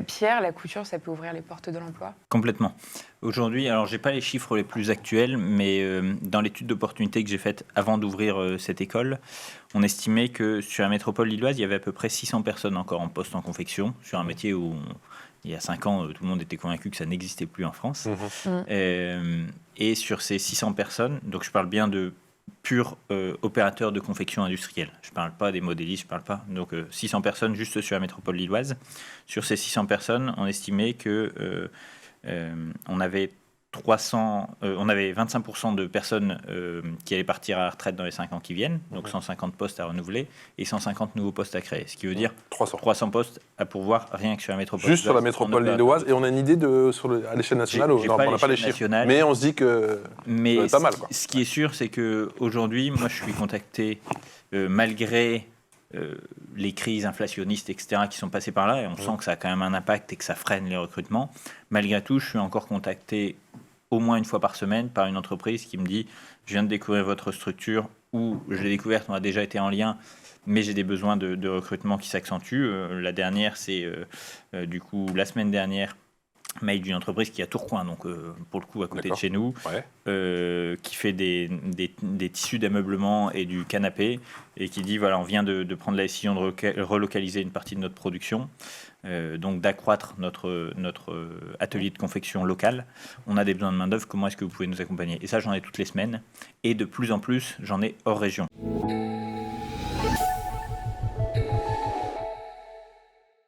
Pierre, la couture, ça peut ouvrir les portes de l'emploi? Complètement. Aujourd'hui, alors j'ai pas les chiffres les plus actuels, mais dans l'étude d'opportunité que j'ai faite avant d'ouvrir cette école, on estimait que sur la métropole lilloise, il y avait à peu près 600 personnes encore en poste en confection, sur un métier où il y a 5 ans, tout le monde était convaincu que ça n'existait plus en France. Et sur ces 600 personnes, donc je parle bien de purs opérateurs de confection industrielle. Je ne parle pas des modélistes, je parle pas. Donc 600 personnes juste sur la métropole lilloise. Sur ces 600 personnes, on estimait que on avait 25% de personnes qui allaient partir à la retraite dans les 5 ans qui viennent, donc 150 postes à renouveler et 150 nouveaux postes à créer, ce qui veut dire 300 postes à pourvoir rien que sur la métropole. Juste sur la métropole lilloise, et on a une idée à l'échelle nationale, on n'a pas les chiffres, mais on se dit que c'est pas mal. Quoi. Ce qui est sûr, c'est qu'aujourd'hui, moi je suis contacté malgré les crises inflationnistes, etc., qui sont passées par là, et on sent que ça a quand même un impact et que ça freine les recrutements. Malgré tout, je suis encore contacté au moins une fois par semaine par une entreprise qui me dit « Je viens de découvrir votre structure » ou « Je l'ai découverte, on a déjà été en lien, mais j'ai des besoins de recrutement qui s'accentuent. » La dernière, c'est du coup la semaine dernière, mail d'une entreprise qui est à Tourcoing, donc pour le coup à côté de chez nous, qui fait des tissus d'ameublement et du canapé, et qui dit voilà, on vient de prendre la décision de relocaliser une partie de notre production, donc d'accroître notre atelier de confection local. On a des besoins de main-d'œuvre, comment est-ce que vous pouvez nous accompagner? Et ça, j'en ai toutes les semaines, et de plus en plus, j'en ai hors région.